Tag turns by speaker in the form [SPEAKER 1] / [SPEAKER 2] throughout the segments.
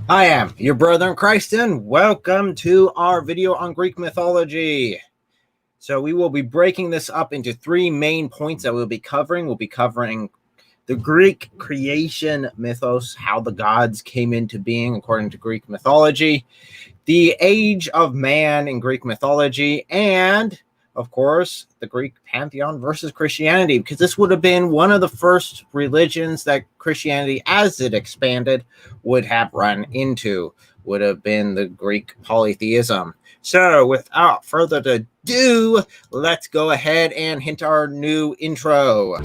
[SPEAKER 1] I am your brother in Christ, and welcome to our video on Greek mythology. So we will be breaking this up into three main points that we'll be covering. We'll be covering the Greek creation mythos, how the gods came into being according to Greek mythology, the age of man in Greek mythology, and of course, the Greek pantheon versus Christianity, because this would have been one of the first religions that Christianity, as it expanded, would have run into, would have been the Greek polytheism. So without further ado, let's go ahead and hint our new intro.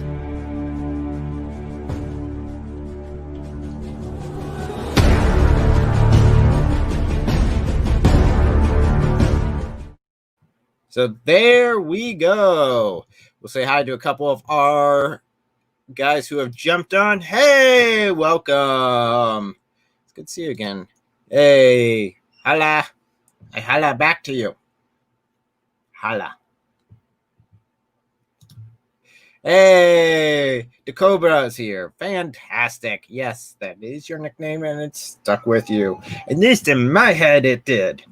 [SPEAKER 1] So there we go. We'll say hi to a couple of our guys who have jumped on. Hey, welcome. It's good to see you again. Hey, holla. I holla back to you. Holla. Hey, the Cobra is here. Fantastic. Yes, that is your nickname, and it's stuck with you. At least in my head, it did.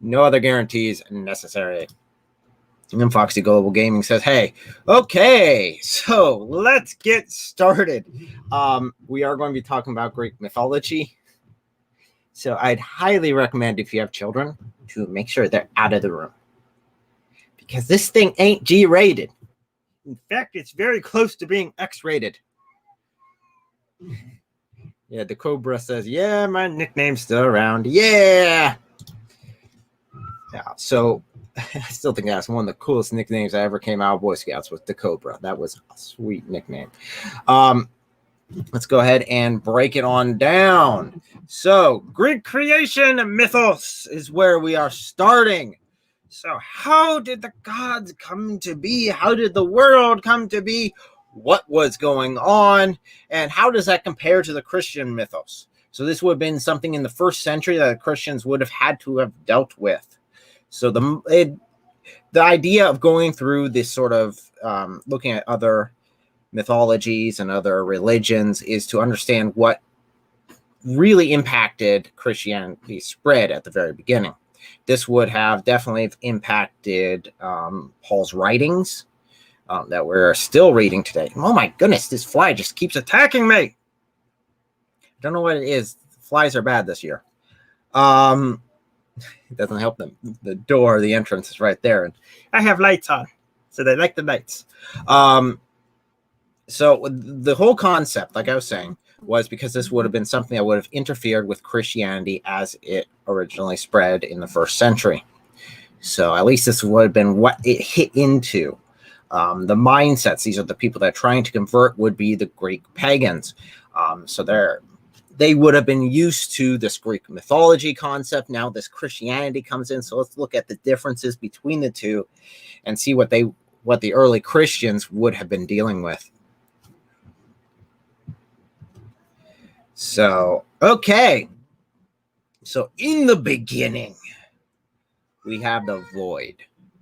[SPEAKER 1] No other guarantees necessary. And Foxy Global Gaming says, hey, okay, so let's get started. We are going to be talking about Greek mythology. So I'd highly recommend, if you have children, to make sure they're out of the room. Because this thing ain't G-rated. In fact, it's very close to being X-rated. Yeah, the Cobra says, yeah, my nickname's still around. Yeah! Yeah, so I still think that's one of the coolest nicknames that ever came out of Boy Scouts, was the Cobra. That was a sweet nickname. Let's go ahead and break it on down. So, Greek creation mythos is where we are starting. So, how did the gods come to be? How did the world come to be? What was going on? And how does that compare to the Christian mythos? So, this would have been something in the first century that the Christians would have had to have dealt with. So the idea of going through this sort of looking at other mythologies and other religions is to understand what really impacted Christianity's spread at the very beginning. This would have definitely impacted Paul's writings that we're still reading today. Oh my goodness, this fly just keeps attacking me. I don't know what it is. Flies are bad this year. It doesn't help them. The door, the entrance is right there. And I have lights on, so they like the lights. So the whole concept, like I was saying, was because this would have been something that would have interfered with Christianity as it originally spread in the first century. So at least this would have been what it hit into. The mindsets, these are the people that are trying to convert, would be the Greek pagans. So they would have been used to this Greek mythology concept. Now this Christianity comes in. So let's look at the differences between the two and see what the early Christians would have been dealing with. So, okay. So in the beginning, we have the void,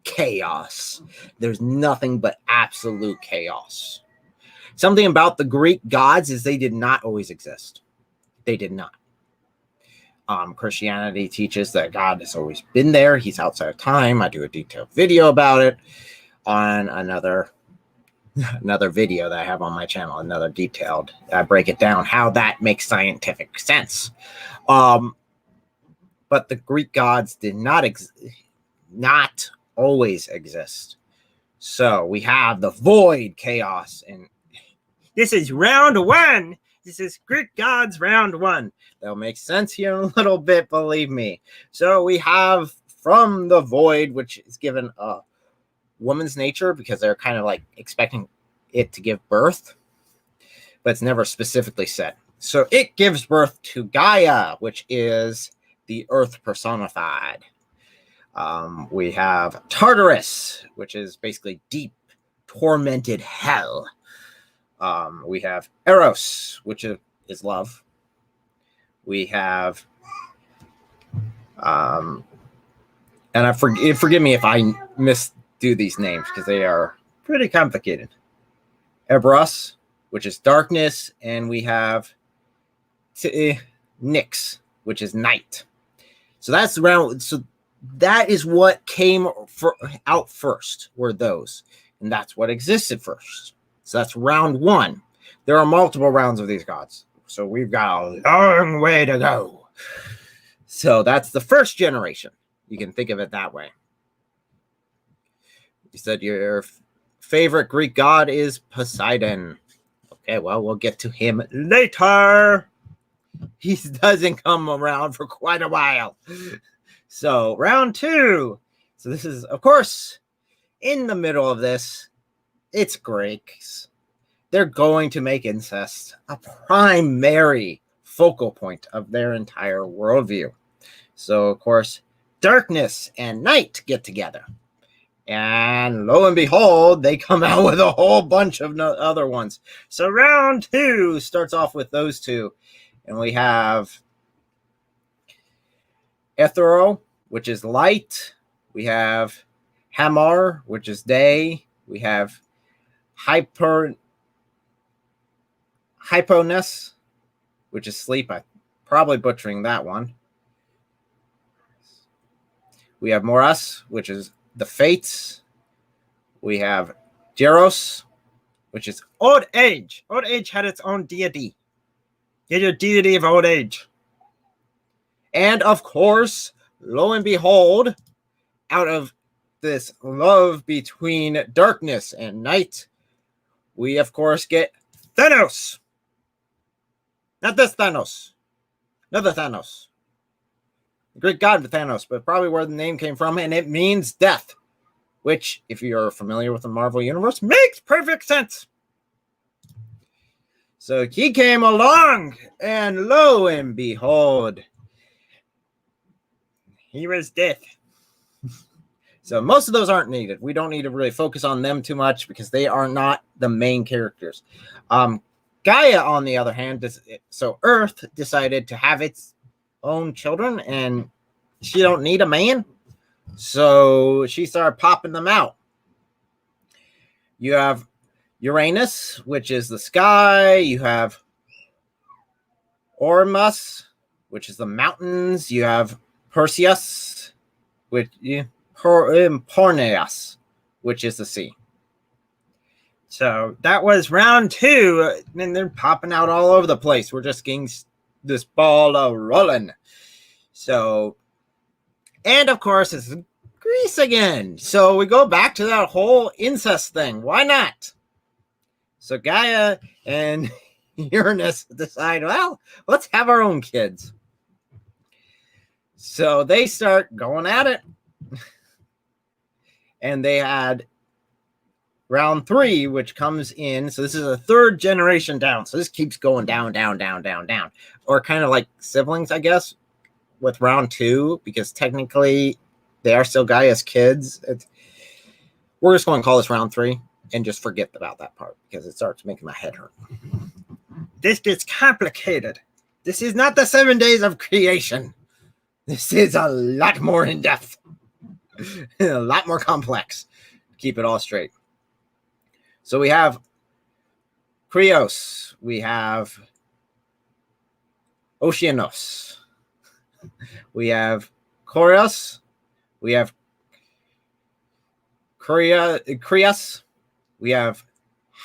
[SPEAKER 1] chaos. There's nothing but absolute chaos. Something about the Greek gods is they did not always exist. They did not. Christianity teaches that God has always been there. He's outside of time. I do a detailed video about it on another video that I have on my channel, another detailed. I break it down how that makes scientific sense. But the Greek gods did not always exist. So we have the void, chaos, and this is round one. This is Greek gods round one. That'll make sense here in a little bit, believe me. So we have from the void, which is given a woman's nature because they're kind of like expecting it to give birth, but it's never specifically said. So it gives birth to Gaia, which is the earth personified. We have Tartarus, which is basically deep, tormented hell. We have Eros, which is love. We have, and forgive me if I misdo these names because they are pretty complicated. EREBUS, which is darkness, and we have Nyx, which is night. So that's round. So that is what came out first, were those. And that's what existed first. So that's round one. There are multiple rounds of these gods. So we've got a long way to go. So that's the first generation. You can think of it that way. You said your favorite Greek god is Poseidon. Okay, well, we'll get to him later. He doesn't come around for quite a while. So round two. So this is, of course, in the middle of this, it's Greeks. They're going to make incest a primary focal point of their entire worldview. So, of course, darkness and night get together. And lo and behold, they come out with a whole bunch of other ones. So round two starts off with those two. And we have Aethero, which is light. We have Hamar, which is day. We have Hypnos, which is sleep. I'm probably butchering that one. We have Moras, which is the fates. We have Jeros, which is old age. Old age had its own deity. Get your deity of old age. And of course, lo and behold, out of this love between darkness and night, we of course get Thanos. Not this Thanos. Another Thanos. The Greek god Thanos, but probably where the name came from, and it means death. Which, if you're familiar with the Marvel Universe, makes perfect sense. So he came along, and lo and behold, he was death. So most of those aren't needed. We don't need to really focus on them too much because they are not the main characters. Gaia, on the other hand, so Earth decided to have its own children, and she don't need a man. So she started popping them out. You have Uranus, which is the sky. You have Ormus, which is the mountains. You have Perseus, which Porneus, which is the sea. So that was round two, and they're popping out all over the place. We're just getting this ball rolling. So, and of course, it's Greece again. So we go back to that whole incest thing. Why not? So Gaia and Uranus decide, well, let's have our own kids. So they start going at it. And they had round three, which comes in. So this is a third generation down. So this keeps going down, down, down, down, down. Or kind of like siblings, I guess, with round two, because technically they are still Gaia's kids. We're just going to call this round three and just forget about that part because it starts making my head hurt. This gets complicated. This is not the 7 days of creation. This is a lot more in depth. A lot more complex. Keep it all straight. So we have CRIOS. We have Oceanos. We have CHORUS. We have CRIOS. We have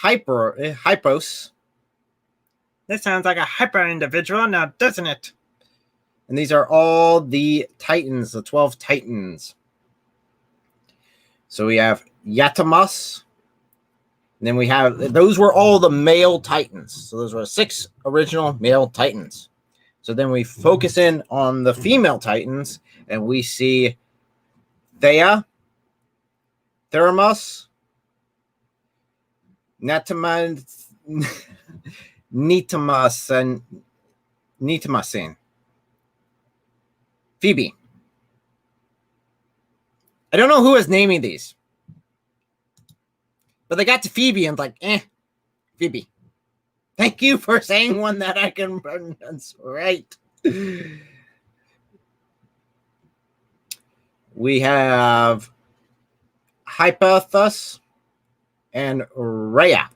[SPEAKER 1] Hypos. That sounds like a hyper individual now, doesn't it? And these are all the Titans, the 12 Titans. So we have Yatamos. And then we have, those were all the male Titans. So those were 6 original male Titans. So then we focus in on the female Titans, and we see Thea, Thermos, Nitamasin. Phoebe. I don't know who is naming these. But they got to Phoebe and like, Phoebe. Thank you for saying one that I can pronounce right. We have HYPNOS and Rhea.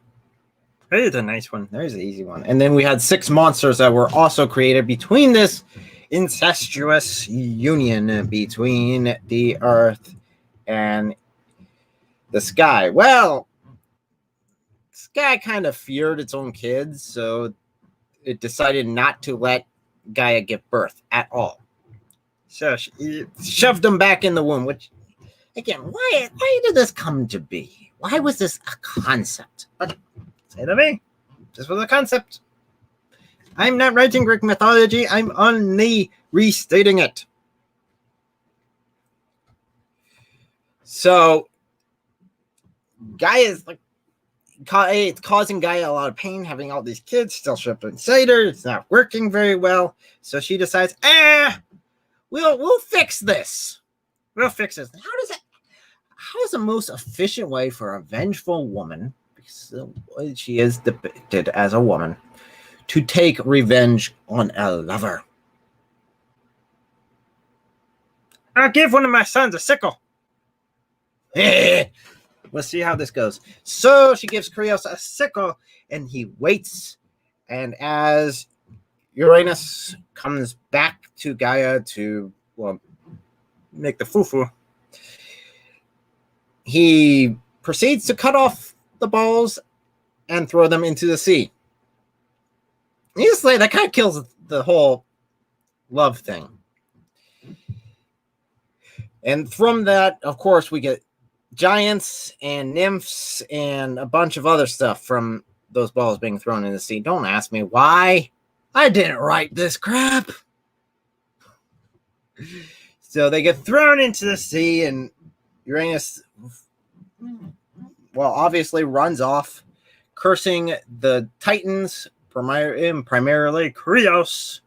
[SPEAKER 1] There's a nice one. There's an easy one. And then we had 6 monsters that were also created between this incestuous union between the earth and the sky. Well, sky kind of feared its own kids, so it decided not to let Gaia give birth at all. So she shoved them back in the womb, which, again, why did this come to be? Why was this a concept? But say to me, this was a concept. I'm not writing Greek mythology. I'm only restating it. So Gaia's like, it's causing Gaia a lot of pain, having all these kids still shipped inside her. It's not working very well. So she decides, we'll fix this. We'll fix this. How is the most efficient way for a vengeful woman, because she is depicted as a woman, to take revenge on a lover? I'll give one of my sons a sickle. We'll see how this goes. So she gives CRIOS a sickle, and he waits. And as Uranus comes back to Gaia to, well, make the foo-foo, he proceeds to cut off the balls and throw them into the sea. Needless to say, that kind of kills the whole love thing. And from that, of course, we get giants and nymphs and a bunch of other stuff from those balls being thrown in the sea. Don't ask me why. I didn't write this crap. So they get thrown into the sea, and Uranus, well, obviously runs off, cursing the Titans, primarily CRIOS,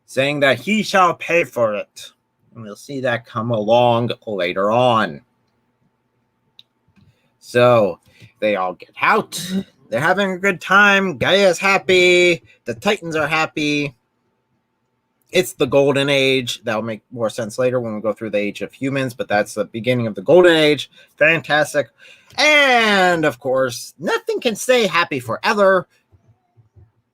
[SPEAKER 1] saying that he shall pay for it. And we'll see that come along later on. So they all get out. They're having a good time. Gaia's happy. The Titans are happy. It's the Golden Age. That'll make more sense later when we go through the Age of Humans, but that's the beginning of the Golden Age. Fantastic. And, of course, nothing can stay happy forever.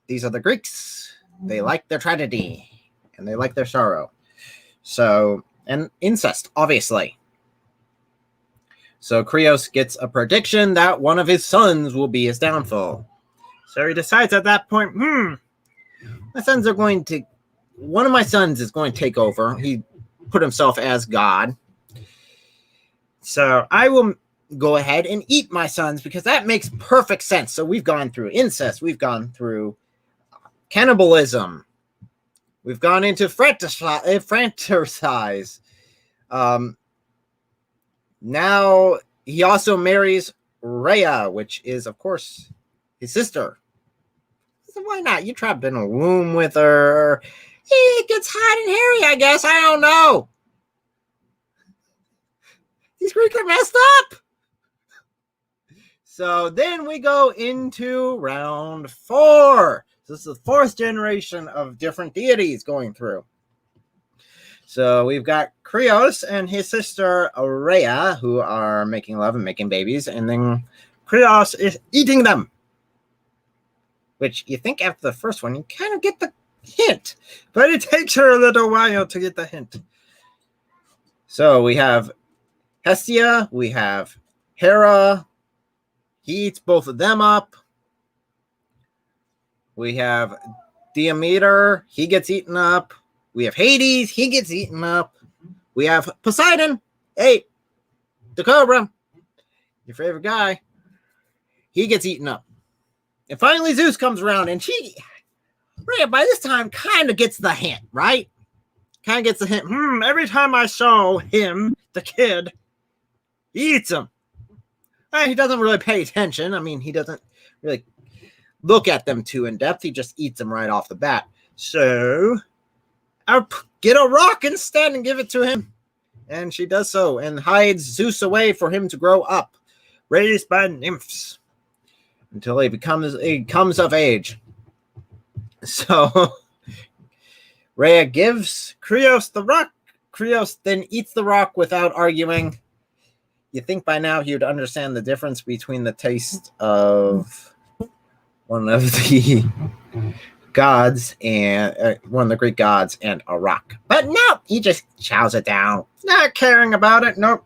[SPEAKER 1] These are the Greeks. They like their tragedy, and they like their sorrow. So, and incest, obviously. So CRIOS gets a prediction that one of his sons will be his downfall. So he decides at that point, one of my sons is going to take over. He put himself as God. So I will go ahead and eat my sons because that makes perfect sense. So we've gone through incest. We've gone through cannibalism. We've gone into fratricides. Now he also marries Rhea, which is, of course, his sister. So why not? You trapped in a womb with her. It gets hot and hairy, I guess. I don't know. These Greeks are messed up. So then we go into round 4. So this is the 4th generation of different deities going through. So we've got CRIOS and his sister Rhea, who are making love and making babies, and then CRIOS is eating them. Which you think after the first one, you kind of get the hint, but it takes her a little while to get the hint. So we have Hestia, we have Hera. He eats both of them up. We have Demeter, he gets eaten up. We have Hades, he gets eaten up. We have Poseidon, hey, the Cobra, your favorite guy. He gets eaten up. And finally Zeus comes around, and she, Rhea, by this time, kind of gets the hint, right? Kind of gets the hint. Every time I saw him, the kid, he eats him. He doesn't really pay attention. I mean, he doesn't really look at them too in depth. He just eats them right off the bat. So I'll get a rock instead and give it to him. And she does so and hides Zeus away for him to grow up, raised by nymphs until he comes of age. So Rhea gives CRIOS the rock. CRIOS then eats the rock without arguing. You think by now he would understand the difference between the taste of one of the gods and one of the Greek gods and a rock. But no, he just chows it down, not caring about it. Nope.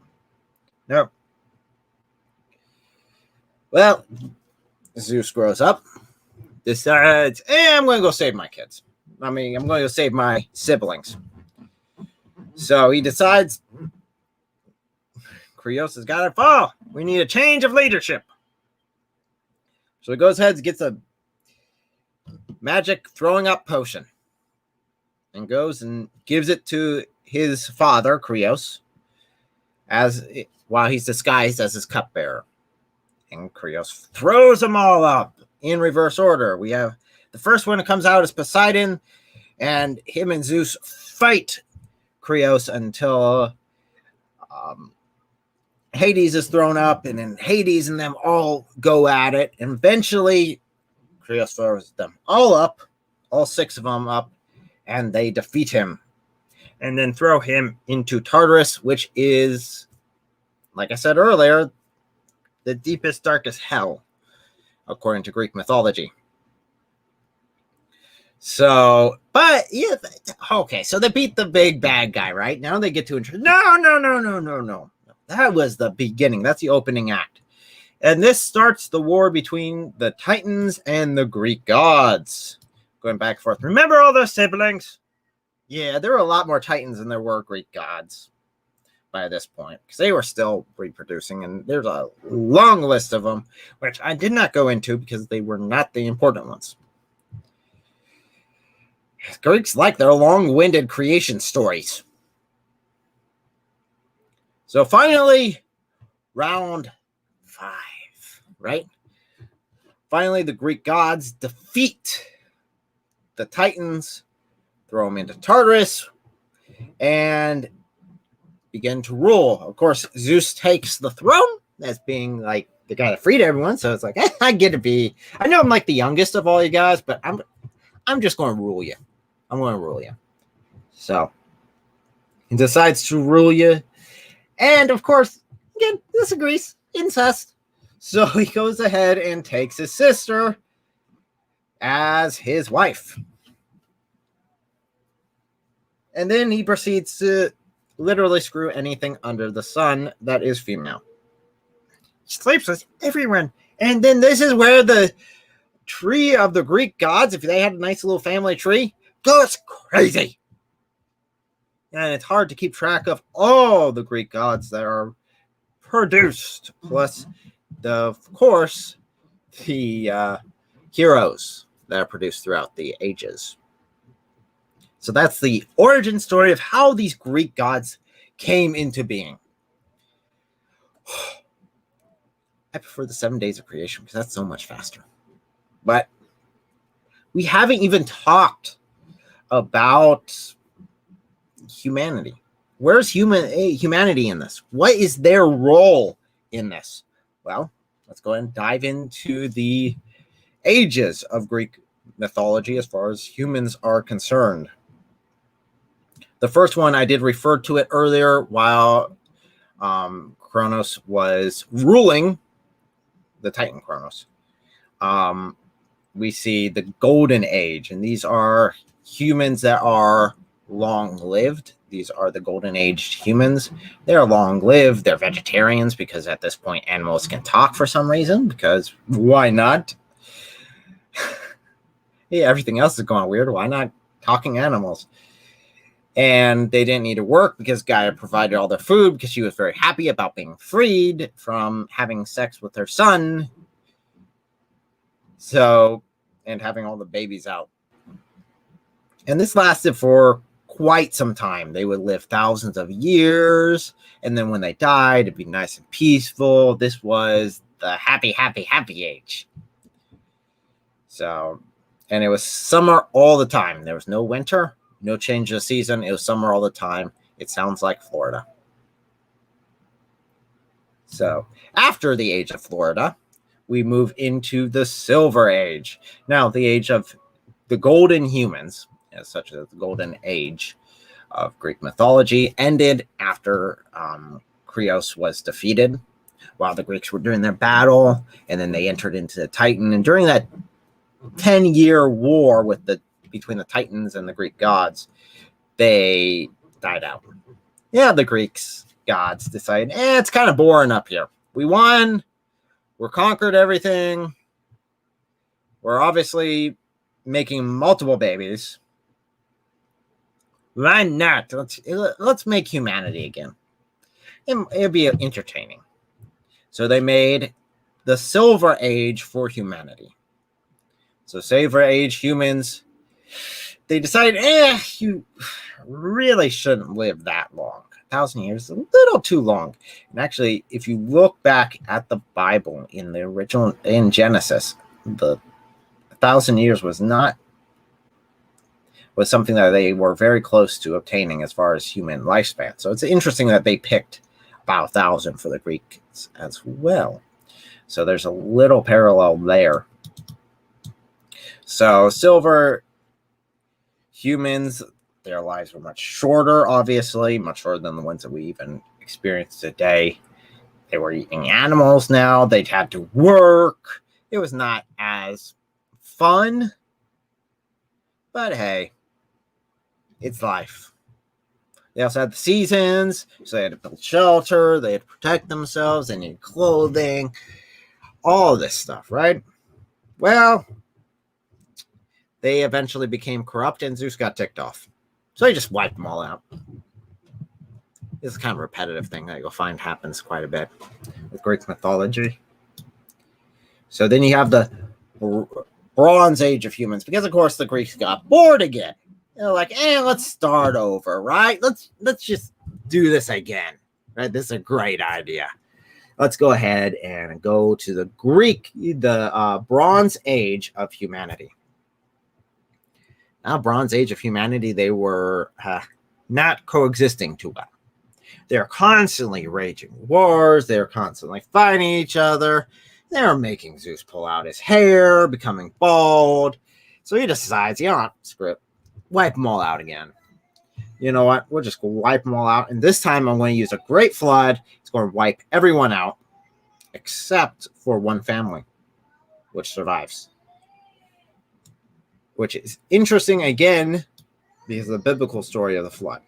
[SPEAKER 1] Well, Zeus grows up, decides, I'm going to go save my kids. I'm going to go save my siblings. So he decides, CRIOS has got to fall. We need a change of leadership. So he goes ahead and gets a magic throwing up potion and goes and gives it to his father, CRIOS, while he's disguised as his cupbearer. And CRIOS throws them all up in reverse order. We have the first one that comes out is Poseidon, and him and Zeus fight CRIOS until Hades is thrown up, and then Hades and them all go at it. And eventually, CRIOS throws them all up, all 6 of them up, and they defeat him. And then throw him into Tartarus, which is, like I said earlier, the deepest, darkest hell, according to Greek mythology. So, but yeah, okay. So they beat the big bad guy, right? Now they get to no. That was the beginning. That's the opening act, and this starts the war between the Titans and the Greek gods, going back and forth. Remember all those siblings? Yeah, there were a lot more Titans than there were Greek gods by this point, because they were still reproducing, and there's a long list of them, which I did not go into because they were not the important ones. Greeks like their long-winded creation stories. So finally, round 5, right? Finally, the Greek gods defeat the Titans, throw them into Tartarus, and begin to rule. Of course, Zeus takes the throne as being like the guy that freed everyone. So it's like, I get to be. I know I'm like the youngest of all you guys, but I'm just going to rule you. I'm going to rule you. So he decides to rule you, and of course, again, disagrees, incest. So he goes ahead and takes his sister as his wife, and then he proceeds to literally screw anything under the sun that is female. He sleeps with everyone. And then this is where the tree of the Greek gods, if they had a nice little family tree, goes crazy. And it's hard to keep track of all the Greek gods that are produced, plus, of course, the heroes that are produced throughout the ages. So that's the origin story of how these Greek gods came into being. I prefer the 7 days of creation because that's so much faster. But we haven't even talked about humanity. Where's humanity in this? What is their role in this? Well, let's go ahead and dive into the ages of Greek mythology as far as humans are concerned. The first one, I did refer to it earlier while Cronos was ruling, the Titan Cronos. We see the Golden Age, and these are humans that are long-lived. These are the Golden Age humans. They're long-lived. They're vegetarians because at this point animals can talk for some reason, because why not? Yeah, everything else is going weird. Why not talking animals? And they didn't need to work because Gaia provided all their food because she was very happy about being freed from having sex with her son. So, and having all the babies out. And this lasted for quite some time. They would live thousands of years. And then when they died, it'd be nice and peaceful. This was the happy, happy, happy age. So, and it was summer all the time. There was no winter. No change of season. It was summer all the time. It sounds like Florida. So after the age of Florida, we move into the Silver Age. Now, the age of the golden humans, as such as the Golden Age of Greek mythology, ended after CRIOS was defeated while the Greeks were doing their battle, and then they entered into the Titan. And during that 10-year war between the Titans and the Greek gods, they died out. Yeah, the Greeks gods decided, it's kind of boring up here. We won. We're conquered everything. We're obviously making multiple babies. Why not? Let's make humanity again. It'll be entertaining. So they made the Silver Age for humanity. So Silver Age humans, they decided, you really shouldn't live that long. 1,000 years is a little too long. And actually, if you look back at the Bible in the original, in Genesis, the 1,000 years was something that they were very close to obtaining as far as human lifespan. So it's interesting that they picked about 1,000 for the Greeks as well. So there's a little parallel there. So silver humans, their lives were much shorter, obviously, much shorter than the ones that we even experience today. They were eating animals now. They'd had to work. It was not as fun. But hey, it's life. They also had the seasons, so they had to build shelter, they had to protect themselves, they needed clothing, all this stuff, right? Well, they eventually became corrupt and Zeus got ticked off. So he just wiped them all out. This is kind of a repetitive thing that you'll find happens quite a bit with Greek mythology. So then you have the Bronze Age of humans, because of course the Greeks got bored again. They're like, let's start over, right? Let's just do this again, right? This is a great idea. Let's go ahead and go to the Bronze Age of humanity. Now, Bronze Age of humanity, they were not coexisting too well. They're constantly raging wars. They're constantly fighting each other. They're making Zeus pull out his hair, becoming bald. So he decides, screw it. Wipe them all out again. You know what? We'll just wipe them all out. And this time I'm going to use a great flood. It's going to wipe everyone out except for one family, which survives. Which is interesting, again, because of the biblical story of the flood.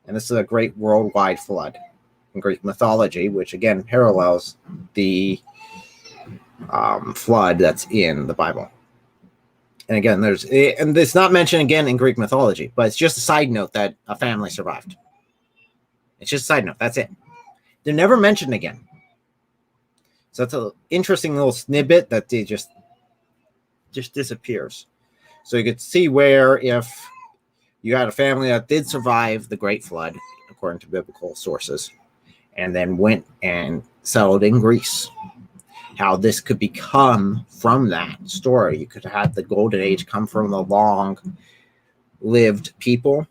[SPEAKER 1] And this is a great worldwide flood in Greek mythology, which, again, parallels the flood that's in the Bible. And again, and it's not mentioned again in Greek mythology, but it's just a side note that a family survived. It's just a side note. That's it. They're never mentioned again. So that's an interesting little snippet that they just disappears. So you could see where if you had a family that did survive the Great Flood, according to biblical sources, and then went and settled in Greece, how this could become from that story. You could have had the Golden Age come from the long-lived people,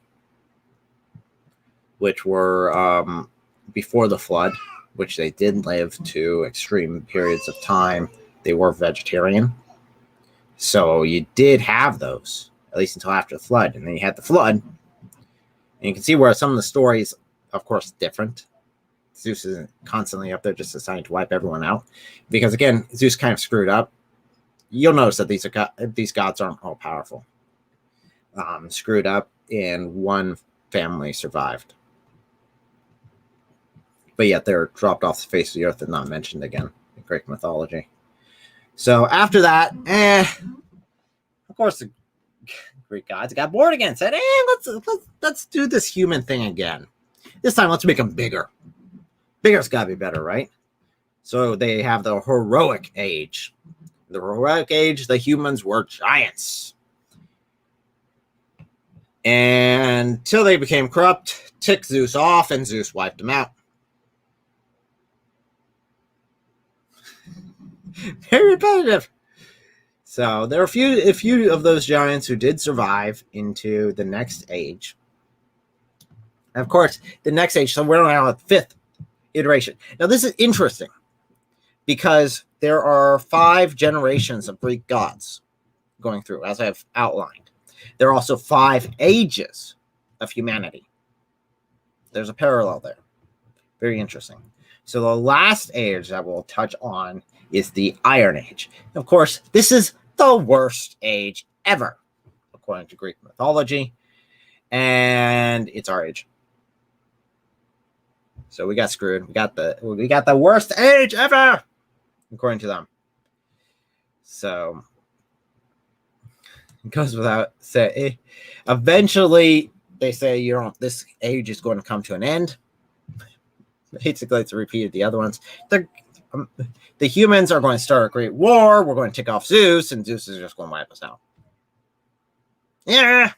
[SPEAKER 1] which were before the flood, which they did live to extreme periods of time. They were vegetarian. So you did have those, at least until after the flood. And then you had the flood. And you can see where some of the stories, of course, different. Zeus isn't constantly up there just deciding to wipe everyone out. Because, again, Zeus kind of screwed up. You'll notice that these gods aren't all powerful. Screwed up, and one family survived. But yet they're dropped off the face of the earth and not mentioned again in Greek mythology. So after that, of course, the Greek gods got bored again. Said, let's do this human thing again. This time, let's make them bigger. Bigger's got to be better, right? So they have the heroic age. The heroic age, the humans were giants. And until they became corrupt, ticked Zeus off, and Zeus wiped them out. Very repetitive. So there are a few of those giants who did survive into the next age. And of course, the next age, so we're now at the fifth iteration. Now, this is interesting because there are 5 generations of Greek gods going through, as I've outlined. There are also 5 ages of humanity. There's a parallel there. Very interesting. So the last age that we'll touch on is the Iron Age. Of course, this is the worst age ever, according to Greek mythology, and it's our age. So we got screwed. We got the worst age ever, according to them. So it goes without saying. Eventually, they say, this age is going to come to an end. Basically, it's a repeat of the other ones. The humans are going to start a great war. We're going to take off Zeus, and Zeus is just going to wipe us out. Yeah.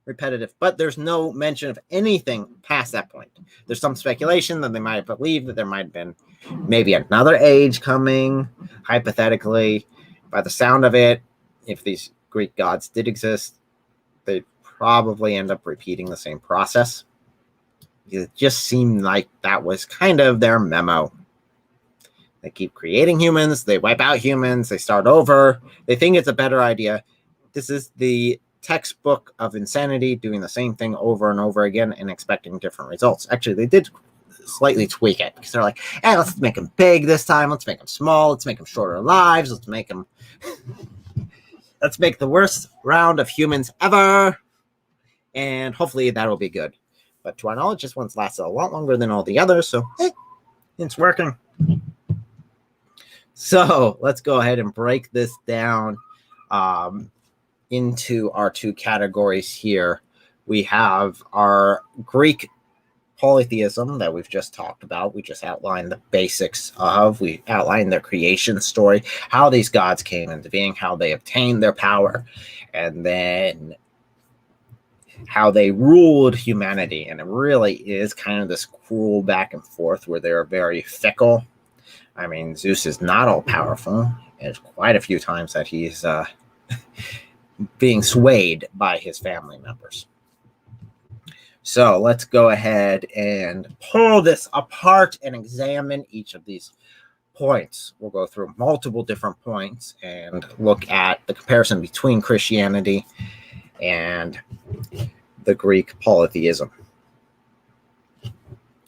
[SPEAKER 1] Repetitive, but there's no mention of anything past that point. There's some speculation that they might believe that there might have been maybe another age coming, hypothetically. By the sound of it, if these Greek gods did exist, they'd probably end up repeating the same process. It just seemed like that was kind of their memo. They keep creating humans, they wipe out humans, they start over. They think it's a better idea. This is the textbook of insanity, doing the same thing over and over again and expecting different results. Actually, they did slightly tweak it because they're like, hey, let's make them big this time. Let's make them small. Let's make them shorter lives. Let's make the worst round of humans ever. And hopefully that'll be good. But to our knowledge, this one's lasted a lot longer than all the others. So it's working. So let's go ahead and break this down into our two categories here. We have our Greek polytheism that we've just talked about. We just outlined the basics of. We outlined their creation story, how these gods came into being, how they obtained their power, and then how they ruled humanity. And it really is kind of this cruel back and forth where they're very fickle. I mean, Zeus is not all powerful. There's quite a few times that he's being swayed by his family members. So let's go ahead and pull this apart and examine each of these points. We'll go through multiple different points and look at the comparison between Christianity and the Greek polytheism.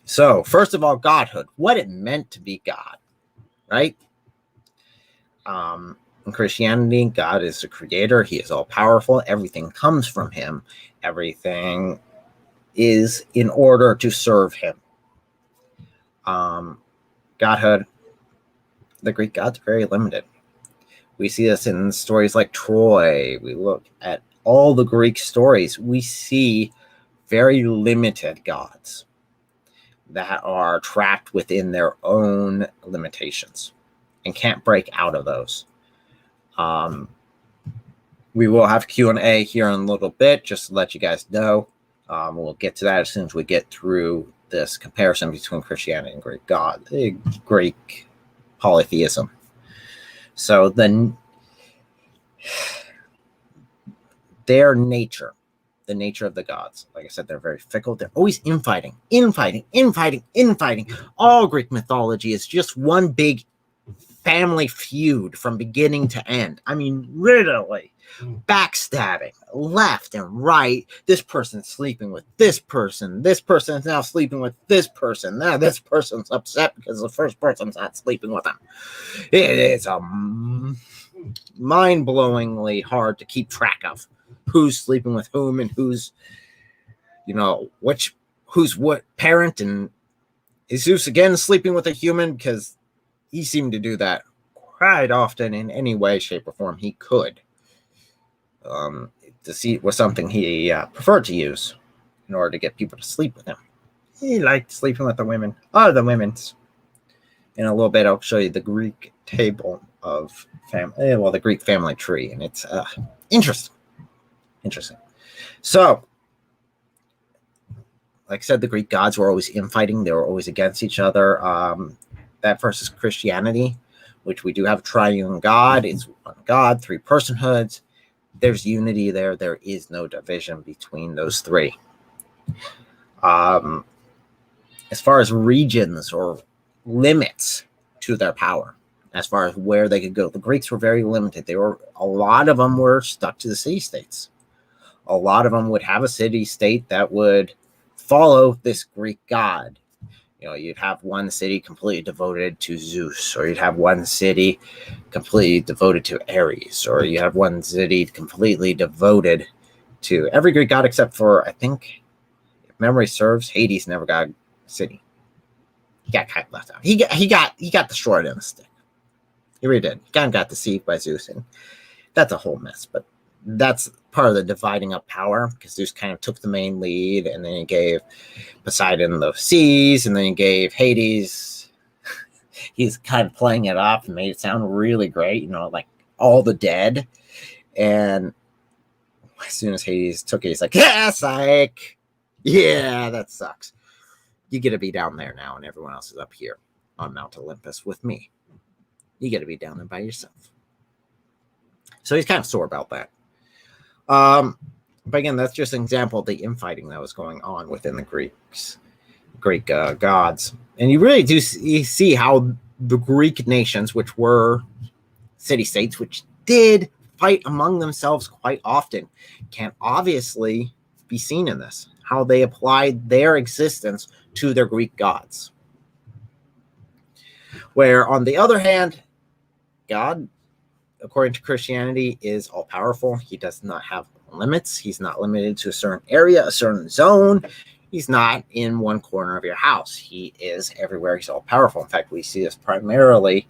[SPEAKER 1] So first of all, godhood, what it meant to be God, right? In Christianity, God is the creator. He is all powerful. Everything comes from him. Everything is in order to serve him. Godhood, the Greek gods are very limited. We see this in stories like Troy. We look at all the Greek stories. We see very limited gods that are trapped within their own limitations and can't break out of those. We will have Q&A here in a little bit, just to let you guys know. We'll get to that as soon as we get through this comparison between Christianity and Greek polytheism. So then their nature, the nature of the gods, like I said, they're very fickle. They're always infighting. All Greek mythology is just one big family feud from beginning to end. I mean, literally backstabbing left and right. This person's sleeping with this person. This person is now sleeping with this person. Now this person's upset because the first person's not sleeping with them. It is mind-blowingly hard to keep track of who's sleeping with whom and who's what parent. And is Zeus again sleeping with a human? Because he seemed to do that quite often in any way, shape, or form he could. Deceit was something he preferred to use in order to get people to sleep with him. He liked sleeping with the women. The women's. In a little bit, I'll show you the Greek table of family. Well, the Greek family tree, and it's interesting. So, like I said, the Greek gods were always infighting. They were always against each other. That versus Christianity, which we do have a triune God. It's one God, three personhoods. There's unity there. There is no division between those three. As far as regions or limits to their power, as far as where they could go, the Greeks were very limited. A lot of them were stuck to the city-states. A lot of them would have a city-state that would follow this Greek god. You know, you'd have one city completely devoted to Zeus, or you'd have one city completely devoted to Ares, or you have one city completely devoted to every Greek god except for, I think, if memory serves, Hades never got a city. He got kind of left out. He got destroyed in a stick. He really did. He kind of got deceived by Zeus, and that's a whole mess. But that's part of the dividing up power, because Zeus kind of took the main lead, and then he gave Poseidon the seas, and then he gave Hades. He's kind of playing it off and made it sound really great, you know, like all the dead. And as soon as Hades took it, he's like, yeah, psych. Yeah, that sucks. You get to be down there now, and everyone else is up here on Mount Olympus with me. You get to be down there by yourself. So he's kind of sore about that. But again, that's just an example of the infighting that was going on within the Greek gods. And you really do see how the Greek nations, which were city-states, which did fight among themselves quite often, can obviously be seen in this, how they applied their existence to their Greek gods. Where, on the other hand, God, according to Christianity, is all-powerful. He does not have limits. He's not limited to a certain area, a certain zone. He's not in one corner of your house. He is everywhere. He's all-powerful. In fact, we see this primarily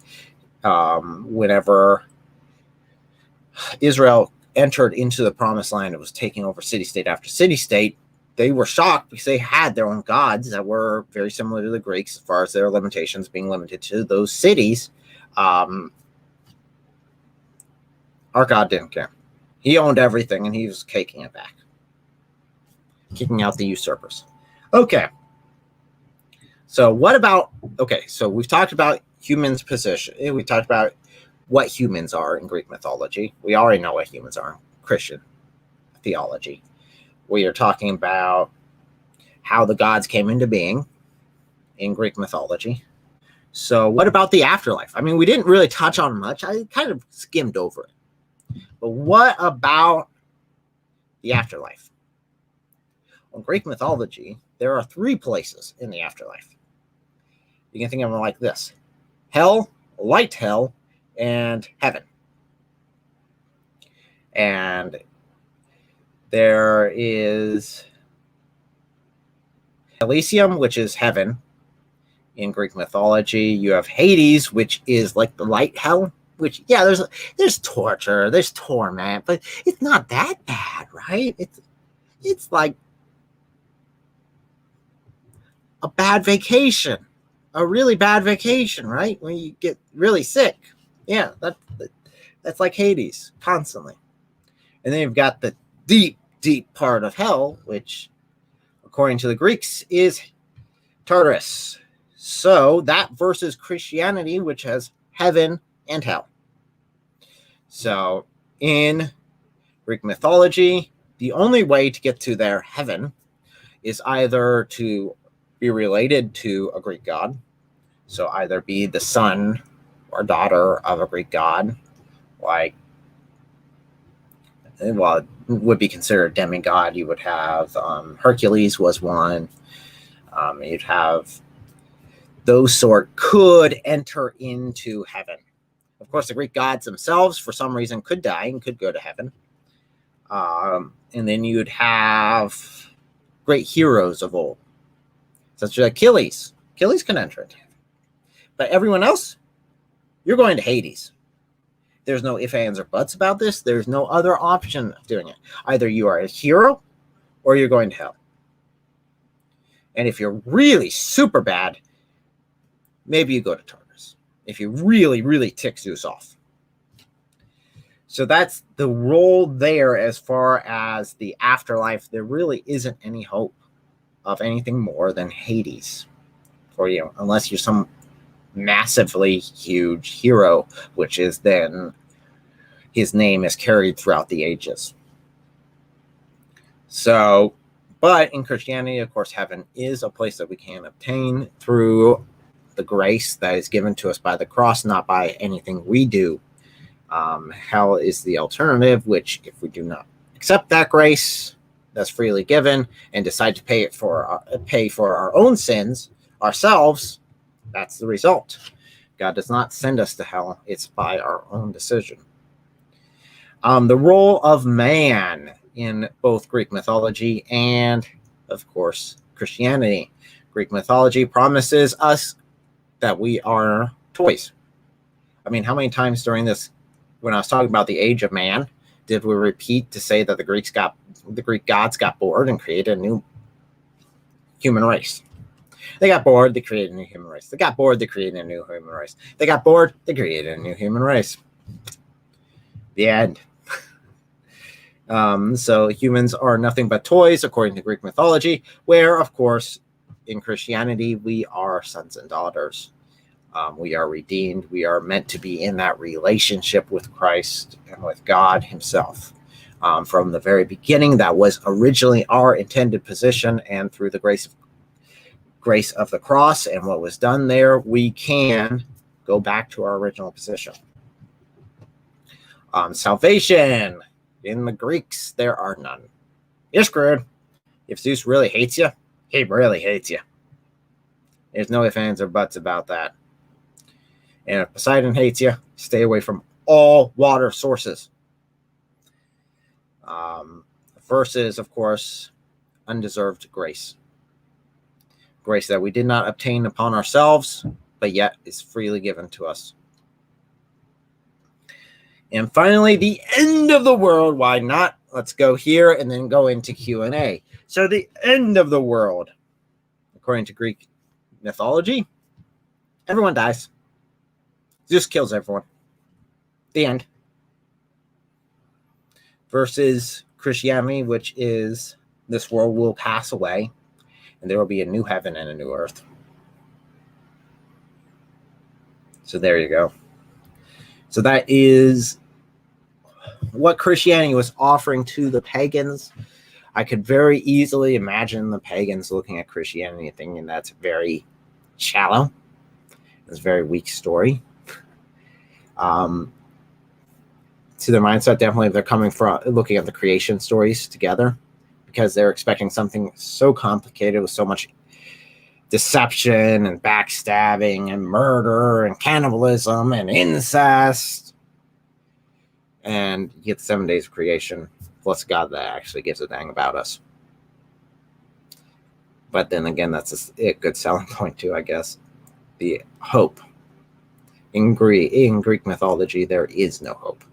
[SPEAKER 1] whenever Israel entered into the Promised Land. It was taking over city-state after city-state. They were shocked because they had their own gods that were very similar to the Greeks as far as their limitations being limited to those cities. Our God didn't care. He owned everything, and he was taking it back. Kicking out the usurpers. Okay. So what about... Okay, so we've talked about humans' position. We've talked about what humans are in Greek mythology. We already know what humans are in Christian theology. We are talking about how the gods came into being in Greek mythology. So what about the afterlife? I mean, we didn't really touch on much. I kind of skimmed over it. But what about the afterlife? In Greek mythology, there are 3 places in the afterlife. You can think of them like this: hell, light hell, and heaven. And there is Elysium, which is heaven in Greek mythology. You have Hades, which is like the light hell, which, yeah, there's torture, there's torment, but it's not that bad, right? It's like a bad vacation, a really bad vacation, right? When you get really sick. Yeah, that's like Hades constantly. And then you've got the deep, deep part of hell, which, according to the Greeks, is Tartarus. So that versus Christianity, which has heaven and hell. So in Greek mythology, the only way to get to their heaven is either to be related to a Greek god, so either be the son or daughter of a Greek god, like, well, it would be considered a demigod. You would have Hercules was one. You'd have those sort could enter into heaven. Of course, the Greek gods themselves, for some reason, could die and could go to heaven. And then you'd have great heroes of old, such as Achilles. Achilles can enter into heaven. But everyone else, you're going to Hades. There's no ifs, ands, or buts about this. There's no other option of doing it. Either you are a hero or you're going to hell. And if you're really super bad, maybe you go to Tartarus. If you really, really tick Zeus off. So that's the role there as far as the afterlife. There really isn't any hope of anything more than Hades for you, unless you're some massively huge hero, which is then his name is carried throughout the ages. So, but in Christianity, of course, heaven is a place that we can obtain through the grace that is given to us by the cross, not by anything we do. Hell is the alternative, which if we do not accept that grace that's freely given and decide to pay for our own sins, ourselves, that's the result. God does not send us to hell. It's by our own decision. The role of man in both Greek mythology and, of course, Christianity. Greek mythology promises us that we are toys. I mean, how many times during this, when I was talking about the age of man, did we repeat to say that the Greek gods got bored and created a new human race? They got bored, they created a new human race. They got bored, they created a new human race. They got bored, they created a new human race. The end. So humans are nothing but toys, according to Greek mythology, where, of course, in Christianity, we are sons and daughters. We are redeemed. We are meant to be in that relationship with Christ and with God himself. From the very beginning, that was originally our intended position, and through the grace of the cross and what was done there, we can go back to our original position. Salvation. In the Greeks, there are none. You're screwed. If Zeus really hates you, he really hates you. There's no ifs, ands, or buts about that. And if Poseidon hates you, stay away from all water sources. First is, of course, undeserved grace. Grace that we did not obtain upon ourselves, but yet is freely given to us. And finally, the end of the world. Why not? Let's go here and then go into Q&A. So the end of the world, according to Greek mythology, everyone dies. Zeus kills everyone. The end. Versus Christianity, which is this world will pass away and there will be a new heaven and a new earth. So there you go. So that is what Christianity was offering to the pagans. I could very easily imagine the pagans looking at Christianity and thinking that's very shallow. It's a very weak story. To their mindset, definitely they're coming from looking at the creation stories together, because they're expecting something so complicated with so much deception and backstabbing and murder and cannibalism and incest. And you get 7 days of creation plus God that actually gives a dang about us. But then again, that's a good selling point too, I guess. The hope. In Greek mythology, there is no hope.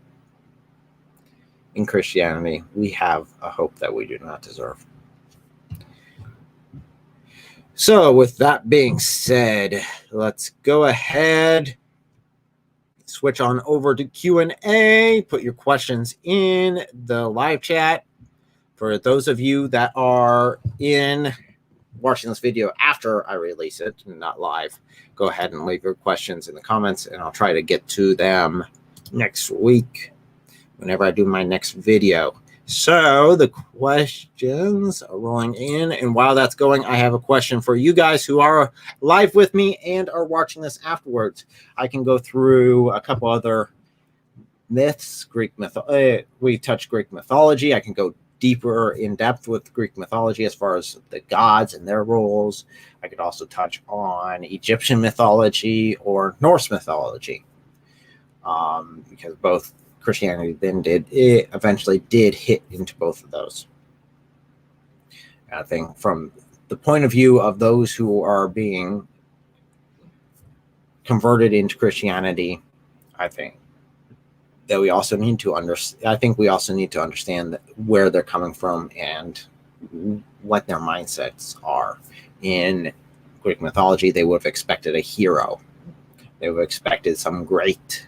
[SPEAKER 1] In Christianity, we have a hope that we do not deserve. So with that being said, let's go ahead, switch on over to Q&A. Put your questions in the live chat. For those of you that are watching this video after I release it, not live, go ahead and leave your questions in the comments, and I'll try to get to them next week whenever I do my next video. So the questions are rolling in, and while that's going, I have a question for you guys who are live with me and are watching this afterwards. I can go through a couple other myths, we touch Greek mythology. I can go deeper in depth with Greek mythology as far as the gods and their roles. I could also touch on Egyptian mythology or Norse mythology, because both Christianity eventually did hit into both of those. I think from the point of view of those who are being converted into Christianity, I think that we also need to understand where they're coming from and what their mindsets are. In Greek mythology, they would have expected a hero. They would have expected some great,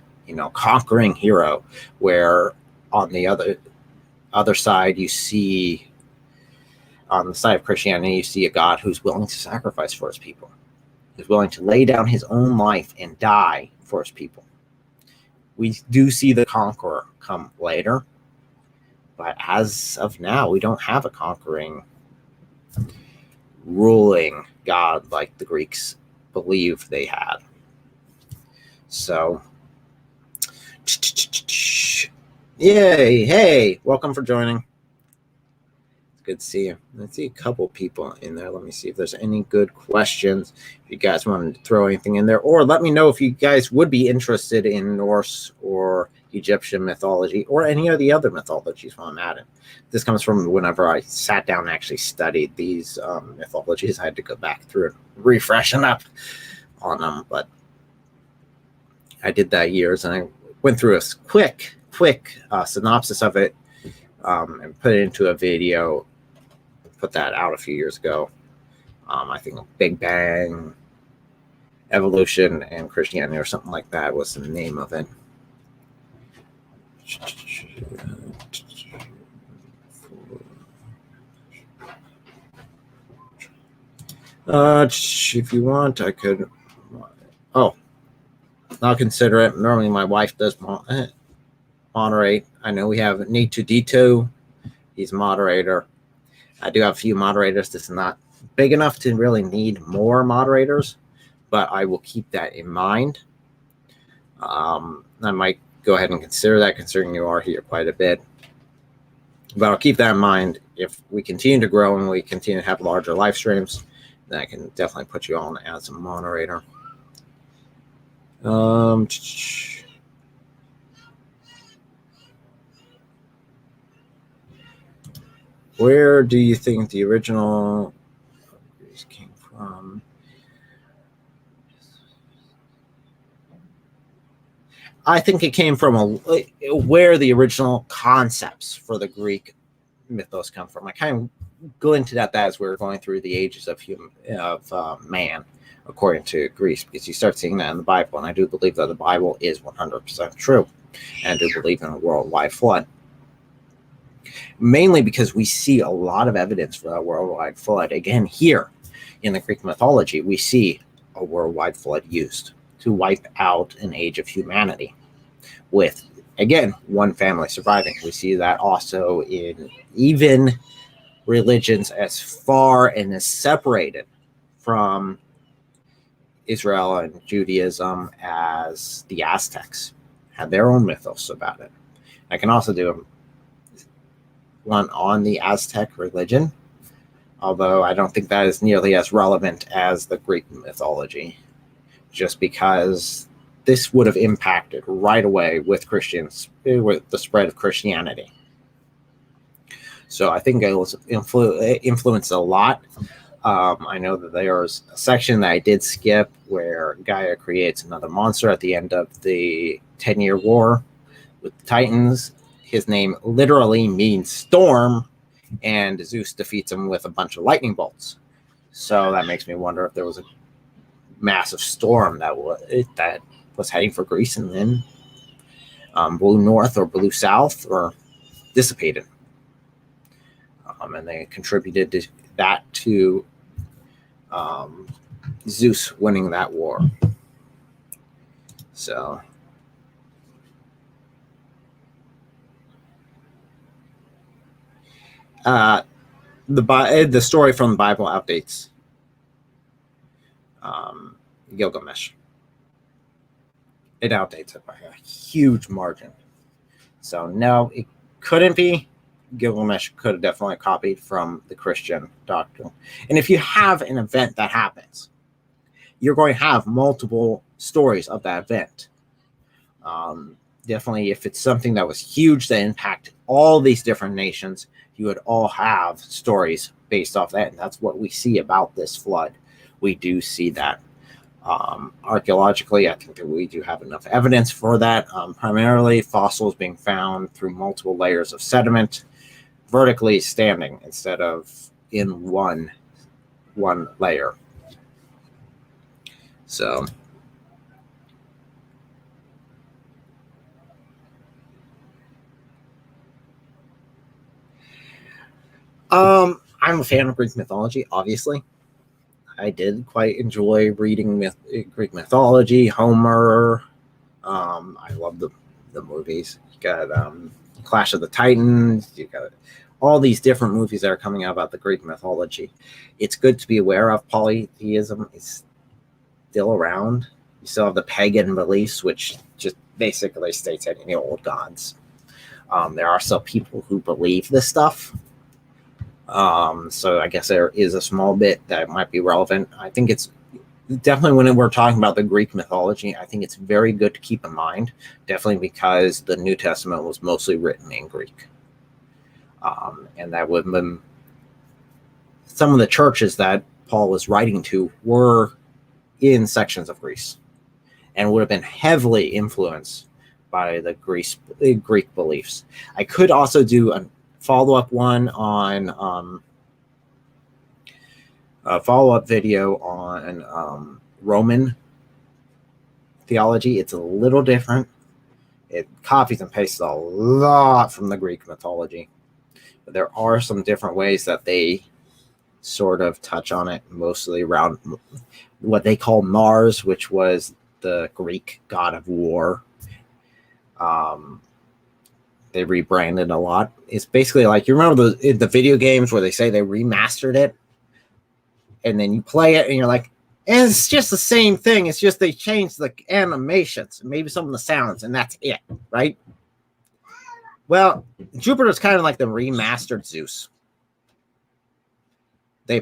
[SPEAKER 1] conquering hero, where on the other side, you see, on the side of Christianity, you see a God who's willing to sacrifice for his people, who's willing to lay down his own life and die for his people. We do see the conqueror come later, but as of now, we don't have a conquering, ruling God like the Greeks believed they had. So, yay, hey, welcome for joining. It's Good to see you. I see a couple people in there. Let me see if there's any good questions. If you guys wanted to throw anything in there, or let me know if you guys would be interested in Norse or Egyptian mythology or any of the other mythologies while I'm at it. This comes from whenever I sat down and actually studied these mythologies. I had to go back through and refreshen up on them, but I did that years, and I went through a quick synopsis of it and put it into a video. Put that out a few years ago. I think Big Bang, Evolution, and Christianity, or something like that was the name of it. If you want, I could. Oh, I'll consider it. Normally, my wife does moderate. I know we have Need to D2. He's moderator. I do have a few moderators. This is not big enough to really need more moderators, but I will keep that in mind. I might go ahead and consider that, considering you are here quite a bit. But I'll keep that in mind. If we continue to grow and we continue to have larger live streams, then I can definitely put you on as a moderator. Where do you think the original came from? I think it came from where the original concepts for the Greek mythos come from. I kind of go into that as we're going through the ages of man, according to Greece, because you start seeing that in the Bible, and I do believe that the Bible is 100% true, and I do believe in a worldwide flood. Mainly because we see a lot of evidence for a worldwide flood. Again, here in the Greek mythology, we see a worldwide flood used to wipe out an age of humanity with, again, one family surviving. We see that also in even religions as far and as separated from Israel and Judaism as the Aztecs had their own mythos about it. I can also do one on the Aztec religion, although I don't think that is nearly as relevant as the Greek mythology, just because this would have impacted right away with Christians, with the spread of Christianity. So I think it was influenced a lot. I know that there's a section that I did skip where Gaia creates another monster at the end of the 10-year war with the Titans. His name literally means storm, and Zeus defeats him with a bunch of lightning bolts. So that makes me wonder if there was a massive storm that was heading for Greece and then blew north or blew south or dissipated. And they contributed to that to Zeus winning that war. So the story from the Bible outdates Gilgamesh. It outdates it by a huge margin. So no, it couldn't be. Gilgamesh could have definitely copied from the Christian doctrine. And if you have an event that happens, you're going to have multiple stories of that event. Definitely, if it's something that was huge that impacted all these different nations, you would all have stories based off that. And that's what we see about this flood. We do see that. Archaeologically, I think that we do have enough evidence for that. Primarily, fossils being found through multiple layers of sediment, vertically standing instead of in one layer. So I'm a fan of Greek mythology, obviously. I did quite enjoy reading Greek mythology, Homer. I love the movies. You got Clash of the Titans. You got all these different movies that are coming out about the Greek mythology. It's good to be aware of polytheism. It's still around. You still have the pagan beliefs, which just basically states any of the old gods. There are still people who believe this stuff. So I guess there is a small bit that might be relevant. I think it's definitely, when we're talking about the Greek mythology, I think it's very good to keep in mind, definitely because the New Testament was mostly written in Greek. And that would have been some of the churches that Paul was writing to were in sections of Greece and would have been heavily influenced by the Greek beliefs. I could also do a follow-up one on a follow-up video on Roman theology. It's a little different. It copies and pastes a lot from the Greek mythology. But there are some different ways that they sort of touch on it, mostly around what they call Mars, which was the Greek god of war. They rebranded a lot. It's basically like, you remember the video games where they say they remastered it, and then you play it and you're like, and it's just the same thing. It's just they changed the animations, maybe some of the sounds, and that's it, right? Well, Jupiter's kind of like the remastered Zeus. They